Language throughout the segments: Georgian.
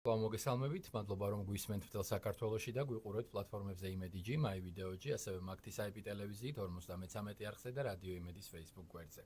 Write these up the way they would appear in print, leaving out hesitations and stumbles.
მოგესალმებით, მადლობა რომ გვისმენთ მთელ საქართველოში და გვიყურებთ პლატფორმებზე იმედიჯი, მაი ვიდეოჯი, ასევე მაგთის IP ტელევიზიით 53 არხზე და რადიო იმედის Facebook გვერდზე.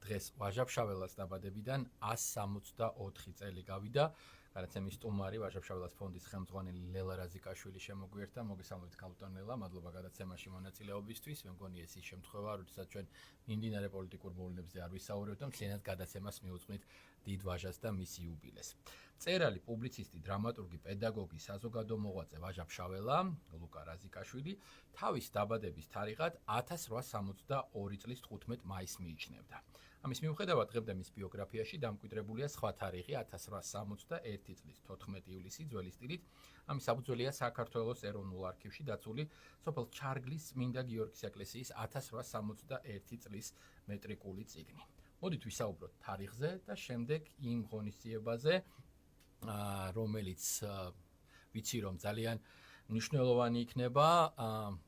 დღეს ვაჟა-ფშაველას დაბადებიდან 164 წელი გავიდა. განაცემის სტუმარი ვაჟა-ფშაველას ფონდის ხელმძღვანელი ლელა რაზიკაშვილი შემოგვიერთდა. მოგესალმებით ქალბატონ ლელა, მადლობა გადაცემაში მონაწილეობისთვის. მე მგონი ეს ის შემთხვევა, როდესაც ჩვენ მიმდინარე პოლიტიკურ მოვლენებზე არ ვისაუბრებთ და მთლიანად გადაცემას მივუძღვნით დიდ ვაჟას და მის იუბილეს. მწერალი, პუბლიცისტი, დრამატურგი, პედაგოგი, საზოგადო მოღვაწე ვაჟა-ფშაველა, ლუკა რაზიკაშვილი, თავის დაბადების თარიღად 1862 წლის 15 მაისს მიიჩნევდა. ამის მიუხედავად დღემდე მის ბიოგრაფიაში დამკვიდრებულია სხვა თარიღი 1861 წლის 14 ივლისი ძველი სტილით. ამის საფუძველია საქართველოს ეროვნულ არქივში დაცული სოფელ ჩარგლის წმინდა გიორგის ეკლესიის 1861 წლის მეტრიკული წიგნი. მოდით ვისაუბროთ თარიღზე და შემდეგ იმ ღონისძიებაზე, რომელიც ვიცი რომ ძალიან მნიშვნელოვანი იქნება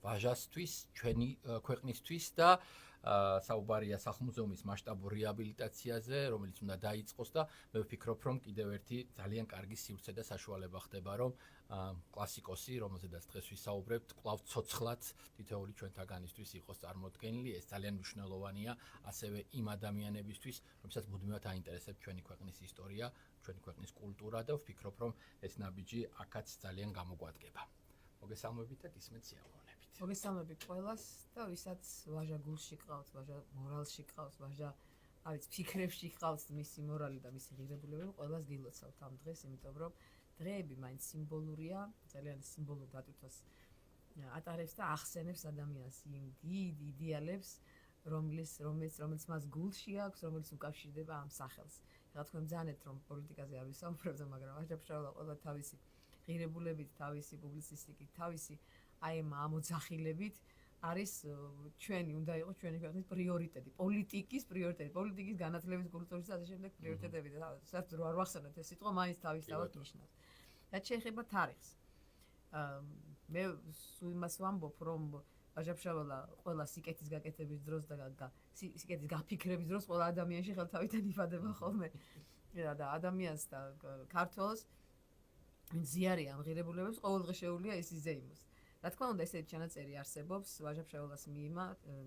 ვაჟასთვის, ჩვენი ქვეყნისთვის და საუბარია სახლ-მუზეუმის მასშტაბურ რეაბილიტაციაზე, რომელიც უნდა დაიწყოს და მე ვფიქრობ, რომ კიდევ ერთი ძალიან კარგი სივრცე და საშუალება ხდება, რომ კლასიკოსი, რომელზედაც დღეს ვისაუბრებთ, კვლავ ცოცხლად თითოეული ჩვენთაგანისთვის იყოს წარმოდგენილი. ეს ძალიან მნიშვნელოვანია ასევე იმ ადამიანებისთვის, რომელსაც მუდმივად აინტერესებს ჩვენი ქვეყნის ისტორია, ჩვენი ქვეყნის კულტურა და ვფიქრობ, რომ ეს ნაბიჯი აქაც ძალიან გამოგვადგება. მოგესალმებით და გისმენთ სიამოვნებით. მოგესალმებით ყველას და ვისაც ვაჟა გულში ყავს, ვაჟა მორალში ყავს, ვაჟა ფიქრებში ყავს მისი მორალი და მისი ღირებულებები, ყველას გილოცავთ ამ დღეს, იმიტომ რომ დღეები მაინც სიმბოლურია, ძალიან სიმბოლურ დატვირთვას ატარებს და ახსენებს ადამიანს იმ დიდ იდეალებს, რომელიც მას გულში აქვს, რომელიც უკავშირდება ამ სახელს. რა თქვენ ბრძანეთ რომ პოლიტიკაზე არ ვისაუბრებთ, მაგრამ ვაჟა-ფშაველა ყველა თავისი ღირებულებით, თავისი პუბლიცისტიკით, თავისი აი ამ ამოძახილებით არის ჩვენი, უნდა იყოს ჩვენი ქვეყნის პრიორიტეტი, პოლიტიკის განათლების კულტურის და ასე შემდეგ პრიორიტეტები და საერთოდ არ ვახსენოთ ეს სიტყვა, მაინც თავისთავად ნიშნავს. რაც შეეხება თარიღს. მე სულ იმას ვამბობ, რომ ვაჟა-ფშაველა ყველა სიკეთის გაკეთების დროს და სიკეთის გაფიქრების დროს ყველა ადამიანში ხელთავიდან იფადება ხოლმე. და ადამიანს და ქართველს ვინც ზიარია ამ ღირებულებებს, ყოველდღე შეუძლია ის იზეიმოს. რა თქმა უნდა, ესეთი ჩანაწერი არსებობს ვაჟა-ფშაველას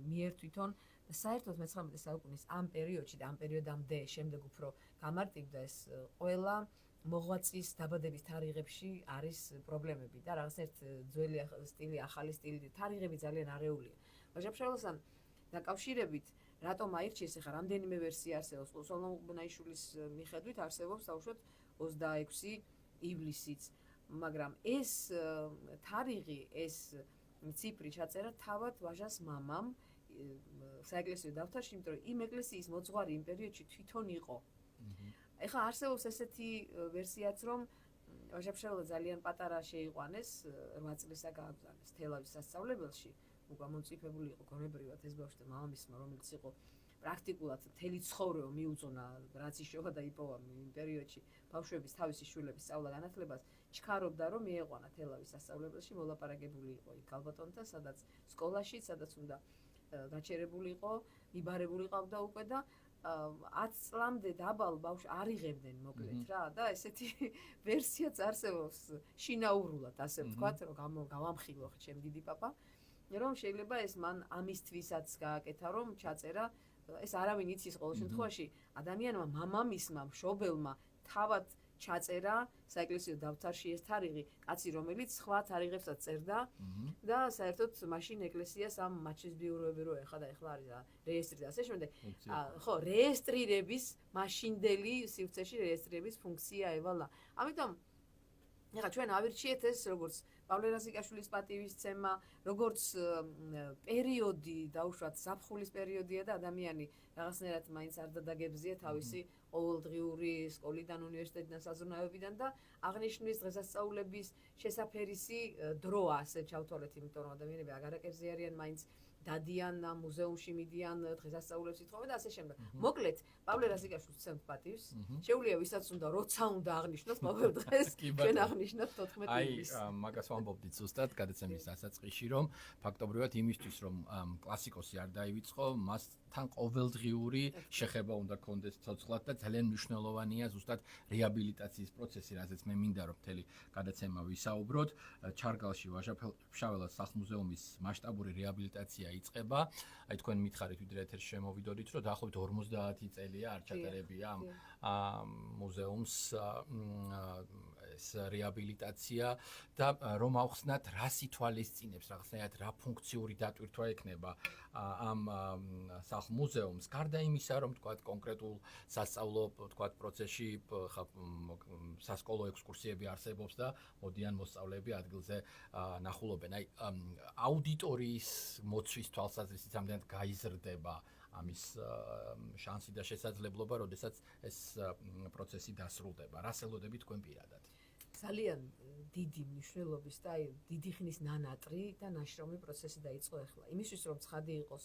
მიერ თვითონ და საერთოდ მე-19 საუკუნის ამ პერიოდში და ამ პერიოდამდე შემდეგ უფრო გამარტივდა ეს ყველა მოღვაწის დაბადების თარიღებში არის პრობლემები და რაღაცნაირად ძველი სტილი, ახალი სტილი, თარიღები ძალიან არეულია. ვაჟა-ფშაველასთან დაკავშირებით რატომ აირჩიეს, ახლა რამდენიმე ვერსია არსებობს, სოლომონ ყუბნაიშვილის მიხედვით არსებობს საუბრობთ 26 ივლისიც, მაგრამ ეს თარიღი, ეს ციფრი ჩაწერა თავად ვაჟას მამამ საეკლესიო დავთარში, იმიტომ რომ იმ ეკლესიის მოძღვარი იმ პერიოდში თვითონ იყო. ეხლა არსებობს ესეთი ვერსიაც, რომ ვაჟა-ფშაველა ძალიან პატარა შეიყვანეს, 8 წლისა გააგზავნეს თელავის სასწავლებელში, უკამონწიფებული იყო გონებრივად ეს ბავშვი და მამამისმა, რომელიც იყო პრაქტიკულად მთელი ცხოვრება მიუძღვნა, რაც იშოვა და იპოვა იმ პერიოდში ბავშვების თავისი შვილების სწავლა-განათლებას, ჩქარობდა, რომ მიეყვანა თელავის სასწავლებელში, მოლაპარაკებული იყო იქ ქალბატონთან, სადაც სკოლაში, სადაც უნდა გაჩერებული იყო, მიბარებული ყავდა უკვე და 10 წლამდე დაბალ ბავშვს არ იღებდნენ მოკლედ რა და ესეთი ვერსიაც არსებობს შინაურულად, ასე ვთქვათ, რომ გავამხილო ხე ჩემ დიდი პაპა, რომ შეიძლება ეს მან ამისთვისაც გააკეთა, რომ ჩაწერა ეს არავინ იცის ყოველ შემთხვევაში ადამიანმა მამამისმა მშობელმა თავად ჩაწერა საეკლესიო დავთარში ეს თარიღი, კაცი რომელიც სხვა თარიღებსაც წერდა და საერთოდ მაშინ ეკლესიას ამ მაჩვენებელები რო ეხლა არის რეესტრი და ასე შემდეგ. ხო, რეესტრირების მაშინდელი სივრცეში რეესტრირების ფუნქცია ევალა. ამიტომ ეხლა ჩვენ ავირჩიეთ ეს როგორც პავლე რაზიკაშვილის პატივისცემა, როგორც პერიოდი, დაუშვათ ზაფხულის პერიოდია და ადამიანი რაღაცნაირად მაინც არ დადაგებზია თავისი ყოველდღიური სკოლიდან, უნივერსიტეტიდან, საზრუნავებიდან და აღნიშნვის დღესასწაულების შესაფერისი დროა, ასე ჩავთვალეთ, იმიტომ რომ ადამიანები აგარაკებზე არიან, მაინც დადიან ამ მუზეუმში მიდიან დღესასწაულებს ითხოვენ და ასე შემდეგ. მოკლედ, პავლე რაზიკაშვილს ვცემთ პატივს. შეუძლია ვისაც უნდა როცა უნდა აღნიშნოთ ყოველ დღეს ჩვენ აღნიშნოთ 14 ივლისს. აი, მაგას ვამბობდით ზუსტად გადაცემის დასაწყისში, რომ ფაქტობრივად იმისთვის, რომ კლასიკოსი არ დაივიწყო, მასთან ყოველდღიური შეხება უნდა კონდეს ცოცხლად და ძალიან მნიშვნელოვანია ზუსტად რეაბილიტაციის პროცესი, რაზეც მე მინდა რომ მთელი გადაცემა ვისაუბროთ. ჩარგალში ვაჟა-ფშაველას სახლ-მუზეუმის მასშტაბური რეაბილიტაცია იწყება. აი თქვენ მითხარით ვიდრე ეთერში შემოვიდოდით, რომ დაახლოებით 50 წელია არ ჩატარებია ამ მუზეუმს ეს რეაბილიტაცია და რომ ავხსნათ რა სითვალისწინებს, რაღაცნაირად რა ფუნქციური დატვირთვა ექნება ამ სახლ-მუზეუმს. გარდა იმისა, რომ თქვათ კონკრეტულ სასწავლო თქვათ პროცესში სასკოლო ექსკურსიები არსებობს და მოდიან მოსწავლეები ადგილზე ნახულობენ. აი აუდიტორიის მოცვის თვალსაზრისით ამდენად გაიზრდება ამის შანსი და შესაძლებლობა, როდესაც ეს პროცესი დასრულდება. რას ელოდებით თქვენ პირადად? ძალიან დიდი მნიშვნელობის და აი დიდი ხნის ნანატრი და ნაშრომი პროცესი დაიწყო ახლა. იმისთვის რომ ცხადი იყოს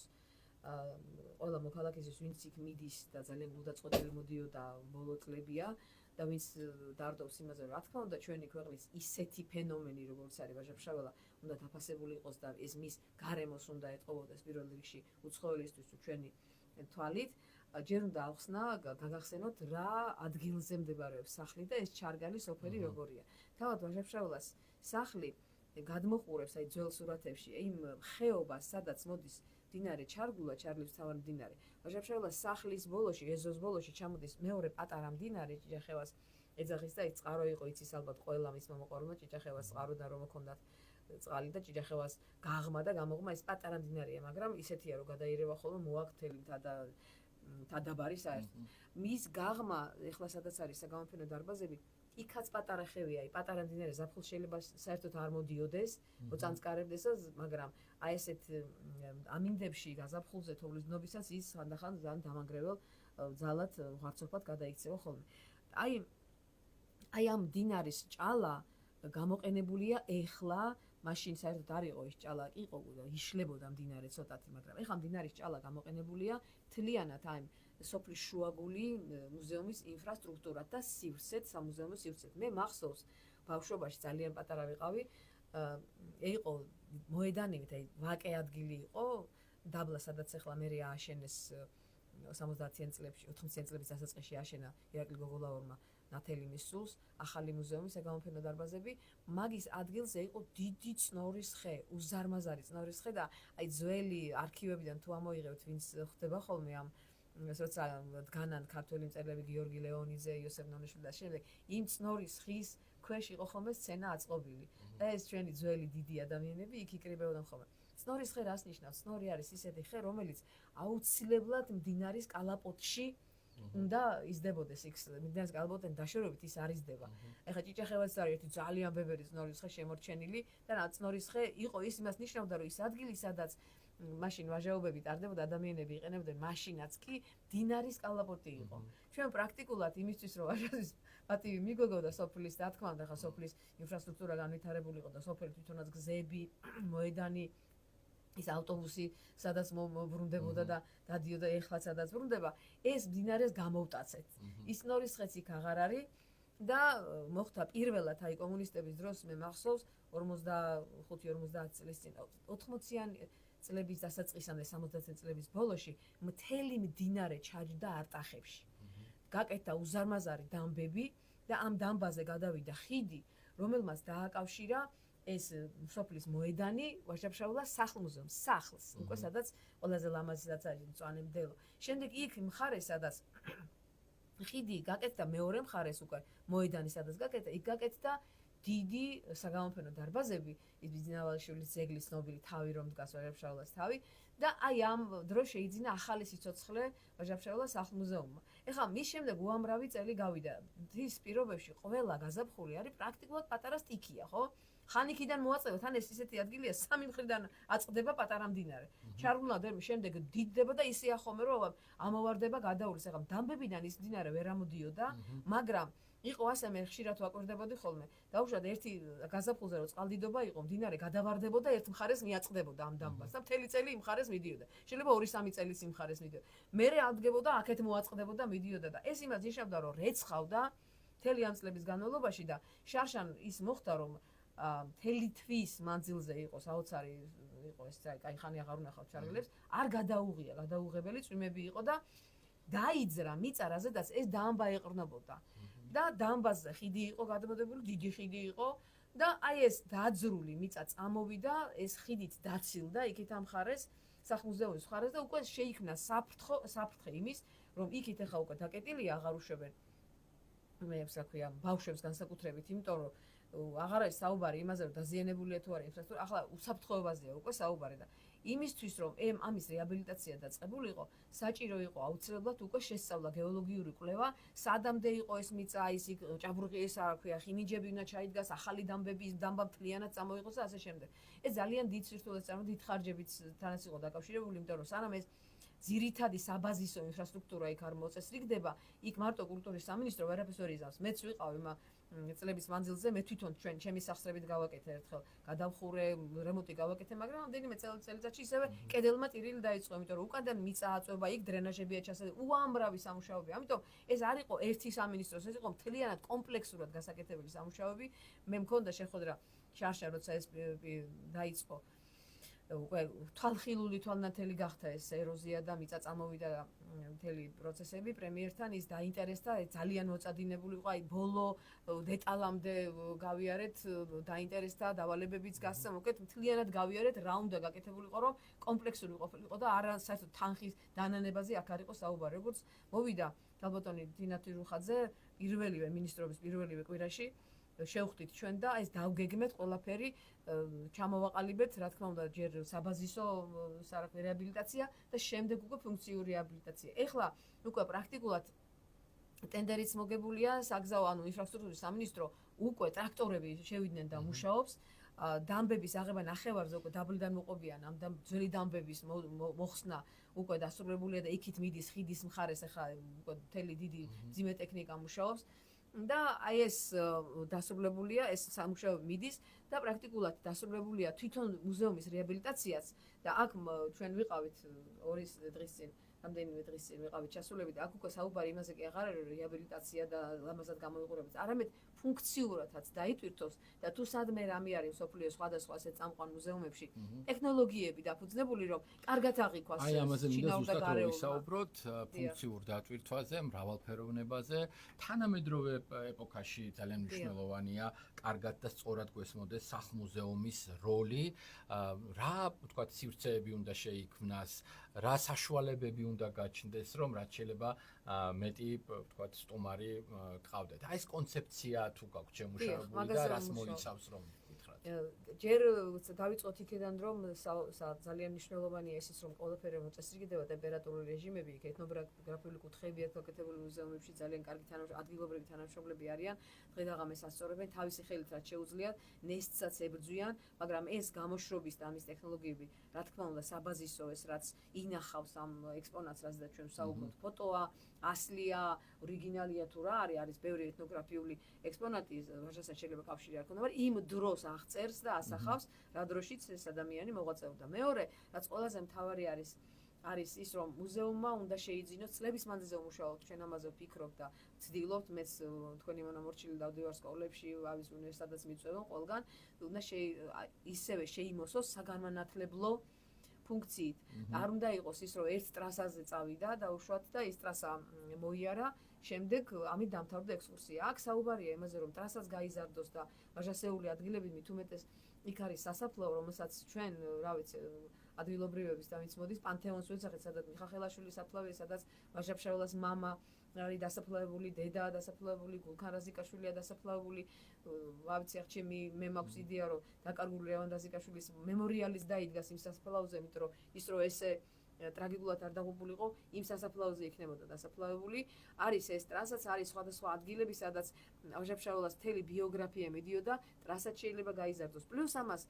ყველა მოქალაქისთვის, ვინც იქ მიდის და ძალიან გულდაწყობილი მოდიოდა ბოლო წლებია და ვინც დარდობს იმაზე, რა თქმა უნდა, ჩვენი ქვეყნის ისეთი ფენომენი, როგორც არის ვაჟა-ფშაველა, უნდა დაფასებული იყოს და ეს მის გარემოს უნდა ეტყობოდეს პირველ რიგში უცხოელისთვის თუ ჩვენი თვალით. ჯერ უნდა ავხსნა, გაგახსენოთ რა ადგილზე მდებარეობს სახლი და ეს ჩარგალი სოფელი როგორია. თავად ვაჟა-ფშაველას სახლი გადმოყურებს აი ძველ სურათებში იმ ხეობას, სადაც მოდის მდინარე ჩარგულა, ჩარლის მთავარი მდინარე. ვაჟა-ფშაველას სახლის ბოლოში, ეზოს ბოლოში ჩამოდის მეორე პატარა მდინარე ჭიჭახევას ეძახის და ის წყარო იყო, იცის ალბათ ყველა მის მომაყარებელმა ჭიჭახევას წყარო და რომ მოქონდათ წყალი და ჭიჭახევას გაღმა და გამოღმა ეს პატარა მდინარეა, მაგრამ ისეთია რომ გადაირევა ხოლმე მოაქვთელი თადაბარი საერთოდ. მის გაღმა ეხლა სადაც არის საგამოფენო დარბაზები, იქაც პატარა ხევია, პატარა მდინარე ზაფხულ შეიძლება საერთოდ არ მოდიოდეს, მოწანწკარებდესას, მაგრამ აი ესეთ ამინდებში გაზაფხულზე თოვლის დნობისას ის ხანდახან ძალიან დამანგრეველ ძალად ვარცოფად გადაიქცევა ხოლმე. აი ამ მდინარის ჭალა გამოყენებულია ეხლა, მაშინ საერთოდ არ იყო ეს ჭალა, იყო და იშლებოდა მდინარე ცოტათი, მაგრამ ეხლა მდინარის ჭალა გამოყენებულია თლიანად აი სოფლის შუაგული მუზეუმის ინფრასტრუქტურად და სივრცეთ, სამუზეუმო სივრცეთ. მე მახსოვს ბავშვობაში ძალიან პატარა ვიყავი, იყო მოედანივით, აი ვაკე ადგილი იყო, დაბლა სადაც ახლა მერე ააშენეს 70-იან წლებში, 80-იან წლების დასაწყისში ააშენა ირაკლი გოგოლაურმა ნათელი მისულს, ახალი მუზეუმის საგამოფენო დარბაზები, მაგის ადგილზე იყო დიდი წნორის ხე, უზარმაზარი წნორის ხე და აი ძველი არქივებიდან თუ ამოიღებთ, ვინც ხდება ხოლმე ამ როცა დგანან ქართველი მწერლები გიორგი ლეონიძე, იოსებ ნონიშვილი და შემდეგ იმ წნორის ხის ქვეშ იყო ხოლმე სცენა აწყობილი და ეს ჩვენი ძველი დიდი ადამიანები იქ იკრიბებოდნენ ხოლმე. წნორის ხე რას ნიშნავს? წნორი არის ისეთი ხე, რომელიც აუცილებლად მდინარის კალაპოტში უნდა იზრდებოდეს იქ მდინარის კალაპოტთან დაშორებით ის არ იზრდება. ეხლა ჭიჭახევაც არის ერთი ძალიან ბებერი წნორის ხე შემორჩენილი და რა წნორის ხე იყო ის იმას ნიშნავდა, რომ ის ადგილი, სადაც მაშინ ვაჟაობები ტარდებოდა, ადამიანები იყენებდნენ მაშინაც კი მდინარის კალაპოტი იყო. ჩვენ პრაქტიკულად იმისთვის რომ ვაჟების პატივი მიგვეგოდა სოფლის, რა თქმა უნდა, ხა სოფლის ინფრასტრუქტურა განვითარებული იყო და სოფელი თვითონაც გზები, მოედანი, ის ავტობუსი, სადაც ბრუნდებოდა და დადიოდა ეხლა სადაც ბრუნდება, ეს მდინარეს გამოვტაცეთ. ის წნორის ხეც იქ აღარ არის და მოხდა პირველად აი კომუნისტების დროს მე მახსოვს 45-50 წლის წინ 80-იან წლების დასაწყისამდე 70-იან წლების ბოლოში მთელი მდინარე ჩაჯდა არტახებში. გაკეთდა უზარმაზარი დამბები და ამ დამბაზე გადავიდა ხიდი, რომელმაც დააკავშირა ეს სოფლის მოედანი ვაჟა-ფშაველას სახლ-მუზეუმს, სახლს, უკვე სადაც ყველაზე ლამაზი რაც არის მწვანე მდელო. შემდეგ იქ მხარეს, სადაც ხიდი გაკეთდა მეორე მხარეს უკვე მოედანი სადაც გაკეთდა, იქ გაკეთდა დიდი საგამოფენო დარბაზები, ის ბიზნავალიშვილის ძეგლის ცნობილი თავი რომ დგას ვაჟა-ფშაველას თავი და აი ამ დროს შეიძინა ახალი სიცოცხლე ვაჟა-ფშაველას სახლ-მუზეუმმა. ეხლა მის შემდეგ უამრავი წელი გავიდა. ის პირობებში ყველა გაზაფხული არის პრაქტიკულად პატარა სტიქია, ხო? ხანიქიდან მოაწევთ, ან ეს ისეთი ადგილია, სამი მხრიდან აწყდება პატარა მდინარე. ჩარგულა შემდეგ დიდდება და ისეა ხოლმე რომ ამოვარდება გადაურის. ეხლა დამბებიდან ის მდინარე ვერ ამოდიოდა, მაგრამ იყო ასე მე ხშირად ვაკვირდებოდი ხოლმე. დაუშვათ ერთი გაზაფხულზე რომ წყალდიდობა იყო, მდინარე გადავარდებოდა ერთ მხარეს მიაწყდებოდა ამ დამბას და მთელი წელი იმ მხარეს მიდიოდა. შეიძლება 2-3 წელიც იმ მხარეს მიდიოდა. მერე ადგებოდა, აქეთ მოაწყდებოდა, მიდიოდა და ეს იმას ნიშნავდა რომ რეცხავდა მთელი ამ წლების განმავლობაში და შარშან ის მოხდა რომ მთელი თვის მანძილზე იყო საოცარი იყო ეს კაი ხანი აღარ უნახავთ ჩარგლებს, არ გადაუღია, გადაუღებელი წვიმები იყო და დაიძრა მიწა, რაზედაც ეს დამბა ეყრნობოდა. და დამბაზე ხიდი იყო გადმოდებული, დიდი ხიდი იყო და აი ეს დაძრული მიწა წამოვიდა, ეს ხიდით დაცილდა იქით ამ მხარეს, სახლ-მუზეუმის მხარეს და უკვე შეიქმნა საფრთხე იმის, რომ იქით ახლა უკვე დაკეტილია, აღარ უშვებენ მე რა ქვია, ბავშვებს განსაკუთრებით, იმიტომ რომ აღარ არის საუბარი იმაზე, რომ დაზიანებულია თუ არა ინფრასტრუქტურა, ახლა უსაფრთხოებაზეა უკვე საუბარი და იმისთვის რომ ამის რეაბილიტაცია დაწყებულიყო, საჭირო იყო აუცილებლად უკვე შესწავლა გეოლოგიური კვლევა, სადამდე იყო ეს მიწა, ის ჭაბურღი ეს რა ქვია, ხინიჯები უნდა ჩაიდგას, ახალი დამბები, დამბა მთლიანად წამოიღოს და ასე შემდეგ. ეს ძალიან დიდ სირთულეს წარმოადგენს, დიდ ხარჯებით თანაც იყო დაკავშირებული, იმიტომ რომ სანამ ეს ძირითადი საბაზისო ინფრასტრუქტურა იქ არ მოწესრიგდება, იქ მარტო კულტურის სამინისტრო ვერაფერს ვერ იზამს. მეც ვიყავ წლების მანძილზე, მე თვითონ ჩემი სახსრებით გავაკეთე ერთხელ, გადავხურე, რემონტი გავაკეთე, მაგრამ ამდენიმე წელიწადში ისევე კედელმა ტირილი დაიწყო, იმიტომ რომ უკანდან მიწა აწვება, იქ დრენაჟებია ჩასაძე, უამრავი სამუშაოები. ამიტომ ეს არ იყო ერთი სამინისტროს, ეს იყო მთლიანად კომპლექსურად გასაკეთებელი სამუშაოები. მე მქონდა შეხვედრა შარშან, როცა ეს დაიწყო. უკვე თვალხილული თვალნათელი გახდა ეს ეროზია და მიწა წამოვიდა მთელი პროცესები პრემიერთან ის დაინტერესდა ძალიან მოწადინებული იყო აი ბოლო დეტალამდე გავიარეთ დაინტერესდა დავალებებიც გასცა მოკეთ მთლიანად გავიარეთ რა უნდა გაკეთებული იყო რომ კომპლექსური ყოფილიყო და არა საერთოდ თანხის დანანებაზე აქ არ იყო საუბარი როგორც მოვიდა გალბატონი დინა თირუხაძე პირველივე მინისტრობის პირველივე კვირაში შევხვდით ჩვენ და ეს დავგეგმეთ ყველაფერი ჩამოვაყალიბეთ რა თქმა უნდა ჯერ საბაზისო სარაკე რეაბილიტაცია და შემდეგ უკვე ფუნქციური რეაბილიტაცია. ეხლა უკვე პრაქტიკულად ტენდერიც მოგებულია საგზაო ანუ ინფრასტრუქტურის სამინისტრო უკვე ტრაქტორები შევიდნენ და მუშაობს დამბების აღება ნახევარზე უკვე დაბლიდან მოყობიან ამ ძველი დამბების მოხსნა უკვე დასრულებულია და იქით მიდის ხიდის მხარეს ახლა უკვე მთელი დიდი ძიმე ტექნიკა მუშაობს და აი ეს დასრულებულია ეს სამუშაოები მიდის და პრაქტიკულად დასრულებულია თვითონ მუზეუმის რეაბილიტაციაც და აქ ჩვენ ვიყავით 2 დღის წინ რამდენიმე დღის წინ ვიყავით ჩასულები და აქ უკვე საუბარი იმაზე კი აღარ არის რეაბილიტაცია და ლამაზად გამოიყურებებს არამედ ფუნქციურადაც დაიტვირთოს და თუ სადმე რამე არის მსოფლიოს სხვადასხვა ასე წამყვან მუზეუმებში ტექნოლოგიები დაფუძნებული რომ კარგად აღიქვას აი ამაზე მინდა ზუსტად ვისაუბროთ ფუნქციურ დატვირთვაზე მრავალფეროვნებაზე თანამედროვე ეპოქაში ძალიან მნიშვნელოვანია კარგად და სწორად გვესმოდეს სახლ-მუზეუმის როლი რა ვთქვათ სივრცეები უნდა შეიქმნას რა საშუალებები უნდა გაჩნდეს რომ რაც შეიძლება მეტი ვთქვათ სტუმარი გყავდეთ აი ეს კონცეფცია თუ გაქვთ შემუშავებული და რას მოიცავს რომ გითხრათ ჯერ დავიწყოთ იქიდან რომ ძალიან მნიშვნელოვანია ის რომ ყველაფერი მოწესრიგდება ტემპერატურული რეჟიმები იქ ეთნოგრაფიული კუთხეები ეთნოგრაფიული მუზეუმებში ძალიან კარგი ადგილობრივი თანამშრომლები არიან დღე-დაღამეს ასწორებენ თავისი ხელით რაც შეუძლიათ ნესტსაც ებრძვიან მაგრამ ეს გამოშრობის და ამის ტექნოლოგიები რა თქმა უნდა საბაზისო ეს რაც ინახავს ამ ექსპონატს რაზეც ჩვენ საუბრობთ ფოტოა ასლია ორიგინალია თუ რა არის ბევრი ეთნოგრაფიული ექსპონატი ვაჟასაც შეიძლება კავშირი არ ქონდა მაგრამ იმ დროს აღწერს და ასახავს რა დროშიც ეს ადამიანი მოღვაწეობდა მეორე რაც ყველაზე მთავარი არის ის რომ მუზეუმმა უნდა შეიძინოს წლების მანძილზე მუშაობთ ჩვენ ამაზე ვფიქრობ და ვცდილობთ მეც თქვენი მონამორჩილი დავდივარ სკოლებში ავის უნივერსიტეტს მიწვევენ ყველგან უნდა ისევე შეიმოსოს საგანმანათლებლო ფუნქციით. არ უნდა იყოს ის, რომ ერთ ტრასაზე წავიდა და უშუალოდ და ის ტრასა მოიარა, შემდეგ ამით დამთავრდა ექსკურსია. აქ საუბარია იმაზე, რომ ტრასაც გაიზარდოს და ვაჟასეული ადგილები მით უმეტეს იქ არის სასაფლაო, რომელსაც ჩვენ, რა ვიცი, ადგილობრივების და ვინც მოდის პანთეონს ვეძახეთ, სადაც მიხახელაშვილის საფლავია, სადაც ვაჟა-ფშაველას მამა არის დასაფლავებული, დედა დასაფლავებული, გულქან რაზიკაშვილია დასაფლავებული. ვავიცი ახჩემი მე მაქვს იდეა რომ დაკარგული ლევან რაზიკაშვილის მემორიალის დაიდგას იმ სასაფლაოზე, იმიტომ რომ ის რო ესე ტრაგიკულად არ დაღუპულიყო, იმ სასაფლაოზე იქნებოდა დასაფლავებული. არის ეს ტრასაც, არის სხვადასხვა ადგილები, სადაც ვაჟა-ფშაველას მთელი ბიოგრაფია მიდიოდა, ტრასაც შეიძლება გაიზარდოს. პლუს ამას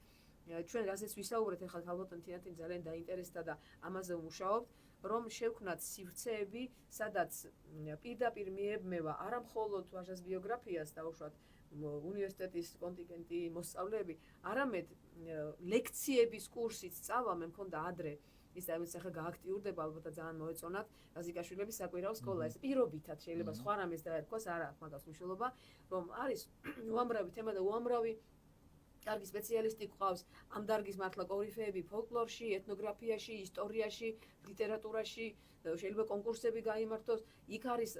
ჩვენ რაზეც ვისაუბრეთ, ახლა ალბათ თინათინ ძალიან დაინტერესდა და ამაზე ვმუშაობთ. რომ შევქმნათ სივრცეები, სადაც პირდაპირ მიებმევა არა მხოლოდ ვაჟას ბიოგრაფიას დაუშვათ უნივერსიტეტის კონტინგენტი მოსწავლეები, არამედ ლექციების კურსიც წავა, მე მქონდა ადრე ის ამის ახლა გააქტიურდება ალბათ და ძალიან მოეწონათ რაზიკაშვილების საკვირაო სკოლა. ეს პირობითად შეიძლება სხვა რამეს დაერქვას, არა აქვს მაგას მნიშვნელობა, რომ არის უამრავი თემა და უამრავი კარგი სპეციალისტი გვყავს ამ დარგის მართლა კორიფეები ფოლკლორში, ეთნოგრაფიაში, ისტორიაში, ლიტერატურაში, შეიძლება კონკურსები გაიმართოს. იქ არის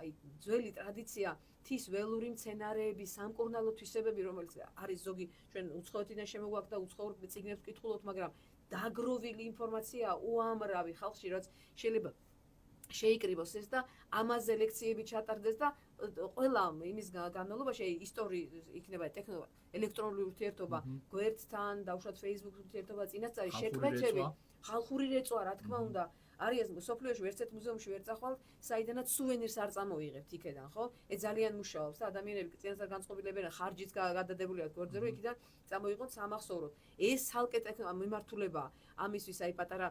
აი ძველი ტრადიცია თის ველური მცენარეების სამკურნალო თვისებები, რომელიც არის ზოგი ჩვენ უცხოეთიდან შემოგვაქვს და უცხოურ წიგნებს ვკითხულობთ, მაგრამ დაგროვილი ინფორმაცია უამრავი ხალხში, რაც შეიძლება შეიკრიბოს ეს და ამაზე ლექციები ჩატარდეს და ყველა იმის განმავლობაში ისტორიის იქნება ტექნოლოგია, ელექტრონული ურთიერთობა, გვერდთან, დაუშვათ Facebook ურთიერთობა, წინასწარი შეკვეთები, ხალხური რეწვა, რა თქმა უნდა, არის სოფლიოში ვერცეთ მუზეუმში ვერ წახვალ, საიდანაც სუვენირს არ წამოიღებთ იქედან, ხო? ძალიან მუშაობს და ადამიანები წინასწარ განწყობილებენ, ხარჯიც გადადებულია გვერდზე, რომ იქიდან წამოიღონ სამახსოვროდ. ეს ცალკე მიმართულებაა ამისთვის, აი პატარა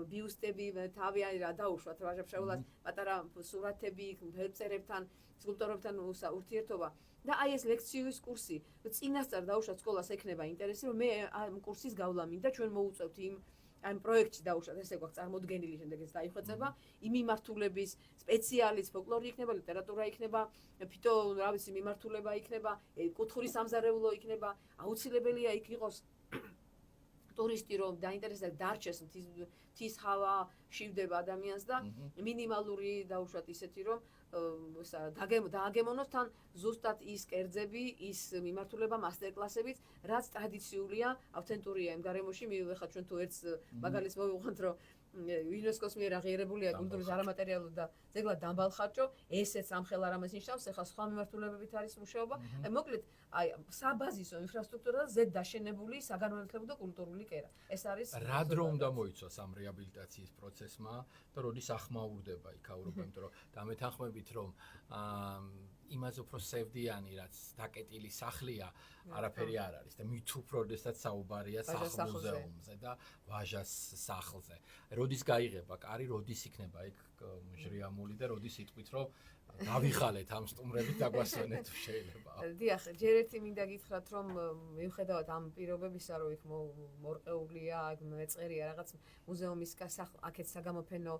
ბიუსტები, თავი აი რა დაუშვათ ვაჟა-ფშაველას, პატარა სურათები, ფერწერებთან, სკულპტორებთან ურთიერთობა და აი ეს ლექციის კურსი, წინასწარ დაუშვათ სკოლას ექნება ინტერესი, რომ მე ამ კურსის გავლა მინდა, ჩვენ მოუწევთ ამ პროექტში დაუშვათ ესე გვაქვს წარმოდგენილი, შემდეგ ეს დაიხვეწება, იმ მიმართულების სპეციალისტ ფოლკლორი იქნება, ლიტერატურა იქნება, ფიტო რა ვიცი მიმართულება იქნება, კუთხური სამზარეულო იქნება, აუცილებელია იქ იყოს ტურისტი რომ დაინტერესდა დარჩეს მთის ჰავა შივდება ადამიანს და მინიმალური დაუშვათ ისეთი რომ დააგემონოს თან ზუსტად ის კერძები, ის მიმართულება, მასტერკლასებიც, რაც ტრადიციულია, ავთენტურია იმ გარემოში. მივიღეთ ჩვენ თუ ერთ მაგალითს მოვიყვანთ, რომ იუნესკოს მიერ აღიარებულია კულტურის არამატერიალურ და ძეგლად დამბალხარჭო, ესეც ამხელა რამეს ნიშნავს, ეხლა სხვა მიმართულებებით არის მუშაობა. მოკლედ, აი საბაზისო ინფრასტრუქტურა და ზედ დაშენებული საგანმანათლებლო და კულტურული კერა. ეს არის რა დრო უნდა მოიცვას ამ რეაბილიტაციის პროცესმა და როდის ახმაურდება იქაურობა, იმიტომ რომ დამეთანხმებით რომ იმას უფრო სევდიანი, რაც დაკეტილი სახლია, არაფერი არ არის და მით უფრო როდესაც საუბარია სახლ-მუზეუმზე და ვაჟას სახლზე. როდის გაიღება კარი, როდის იქნება იქ ჟრიამული და როდის იტყვით, რომ დავიხალეთ ამ სტუმრებით დაგვასვენეთ შეიძლება. დიახ, ჯერ ერთი მინდა გითხრათ, რომ მიუხედავად ამ პირობებისა, რომ იქ მორყეულია, მეწყერია რაღაც მუზეუმის აქეთ საგამოფენო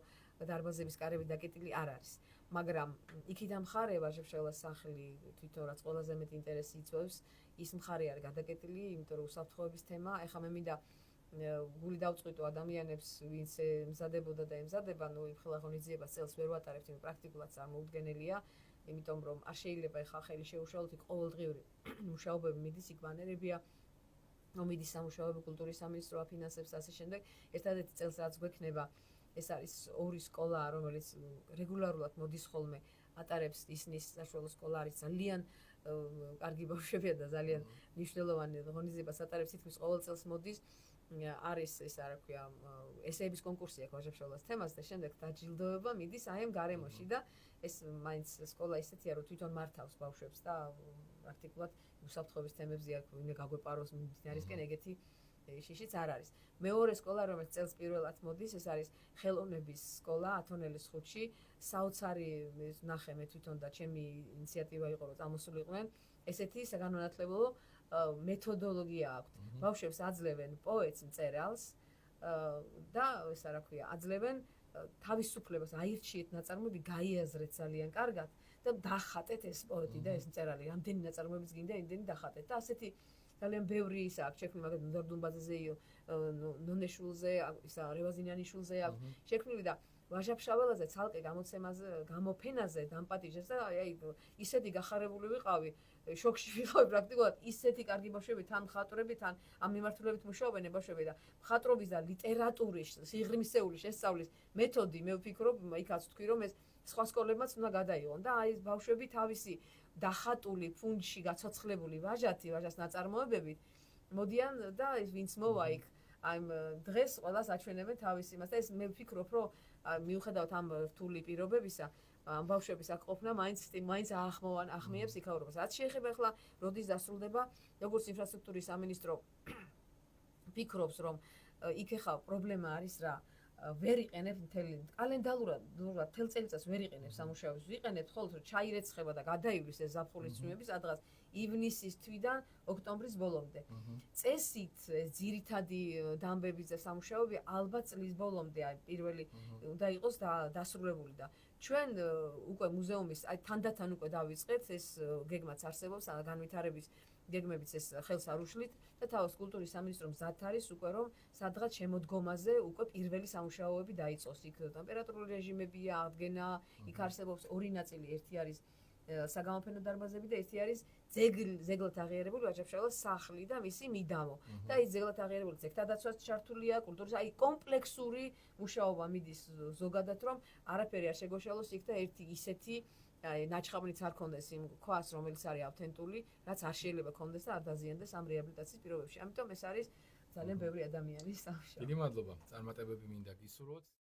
დარბაზების კარები დაკეტილი არ არის. მაგრამ იქიდან მხარე ვაჟა-ფშაველას სახლი თვითონ რაც ყველაზე მეტ ინტერესს იწვევს, ის მხარე არის გადაკეტილი, იმიტომ რომ უსაფრთხოების თემა, ეხლა მე მინდა გული დავწყვიტო ადამიანებს, ვინც მზადებოდა და ემზადება, ნუ იმ ხელახონიძიებას წელს ვერ ვატარებთ, იმ პრაქტიკულად წარმოუდგენელია, იმიტომ რომ არ შეიძლება ეხლა ხელი შეუშალოთ, იქ ყოველდღიური მუშაობები მიდის, იქ ბანერებია, მიდის სამუშაოები, კულტურის სამინისტრო აფინანსებს ასე შემდეგ, ერთადერთი წელს რაც გვექნება ეს არის ორი სკოლა, რომელიც რეგულარულად მოდის ხოლმე, ატარებს ისნის საშუალო სკოლა არის ძალიან კარგი ბავშვებია და ძალიან მნიშვნელოვანი ღონისძიებას ატარებს, თითქმის ყოველ წელს მოდის. არის ეს რა ქვია, ესეების კონკურსი აქვს ვაჟა-ფშაველას თემას და შემდეგ დაჯილდოება მიდის აი ამ გარემოში და ეს მაინც სკოლა ისეთია, რომ თვითონ მართავს ბავშვებს და პრაქტიკულად უსაფრთხოების თემებზე აქვს ვინმე გაგვეპაროს მდინარისკენ ეგეთი შიშიც არ არის. მეორე სკოლა, რომელიც წელს პირველად მოდის, ეს არის ხელოვნების სკოლა ათონელის ხუთში. საოცარი ნახე მე თვითონ და ჩემი ინიციატივა იყო, რომ წამოსულიყვნენ. ესეთი საგანმანათლებლო მეთოდოლოგია აქვს. ბავშვებს აძლევენ პოეტს, მწერალს და ეს რა ქვია, აძლევენ თავისუფლებას, აირჩიეთ ნაწარმოები, გაიაზრეთ ძალიან კარგად და დახატეთ ეს პოეტი და ეს მწერალი. რამდენი ნაწარმოებიც გინდა, იმდენი დახატეთ და ასეთი ძალიან ბევრი ისა აქვს შექმნილი, მაგალითად ნოდარ დუმბაძეზე, ნონეშულზე, ისა რევაზინიანიშვილზე აქვს შექმნილი და ვაჟა-ფშაველაზე ცალკე გამოცემაზე, გამოფენაზე დამპატიჟეს და აი ისეთი გახარებული ვიყავი, შოქში ვიყავი პრაქტიკულად, ისეთი კარგი ბავშვები, თან მხატვრები, თან ამ მიმართულებით მუშაობენ ბავშვები და მხატვრობის და ლიტერატურის, სიღრმისეული შესწავლის მეთოდი, მე ვფიქრობ, იქაც თქვი რომ ეს სხვა სკოლებმაც უნდა გადაიღონ და აი ეს ბავშვები თავისი დახატული ფუნდში გაცოცხლებული ვაჟათი, ვაჟას ნაწარმოებებით მოდიან და ის ვინც მოვა იქ აი დღეს ყველას აჩვენებენ თავის იმას და ეს მე ვფიქრობ, რომ მიუხედავად ამ რთული პირობებისა, ამ ბავშვების აქ ყოფნა მაინც ახმიებს იქაურობას. რაც შეეხება ახლა როდის დასრულდება, როგორც ინფრასტრუქტურის სამინისტრო ფიქრობს, რომ იქ ახლა პრობლემა არის რა, ვერ იყენებ მთელი კალენდარულად მთელ წელიწადს ვერ იყენებ სამუშაოებს ვიყენებ ხოლმე რომ ჩაირეცხება და გადაივლის ეს ზაფხულის წვიმები სადღაც ივნისის თვიდან ოქტომბრის ბოლომდე. წესით ძირითადი დამბების და სამუშაოები ალბათ წლის ბოლომდე აი პირველი უნდა იყოს დასრულებული და ჩვენ უკვე მუზეუმის აი თანდათან უკვე დავიწყეთ ეს გეგმაც არსებობს განვითარების გეგმებიც ეს ხელს არ უშლით და თავის კულტურის სამინისტრომ მზად არის უკვე რომ სადღაც შემოდგომაზე უკვე პირველი სამუშაოები დაიწყოს იქ ტემპერატურული რეჟიმებია აღდგენა იქ არსებობს ორი ნაწილი ერთი არის საგამოფენო დარბაზები და ერთი არის ძეგლად აღიარებული ვაჟა-ფშაველას სახლი და მისი მიდამო და ის ძეგლად აღიარებული ძეგლთადაცვაც ჩართულია კულტურის აი კომპლექსური მუშაობა მიდის ზოგადად რომ არაფერი არ შეგოშალოს იქ და ერთი ისეთი აი ნაჩხაბრიც არ კონდეს იმ ქვას რომელიც არის ავთენტური რაც არ შეიძლება კონდეს და არ დაზიანდეს ამ რეაბილიტაციის პირობებში ამიტომ ეს არის ძალიან ბევრი ადამიანის სამუშაო დიდი მადლობა წარმატებები მინდა გისურვოთ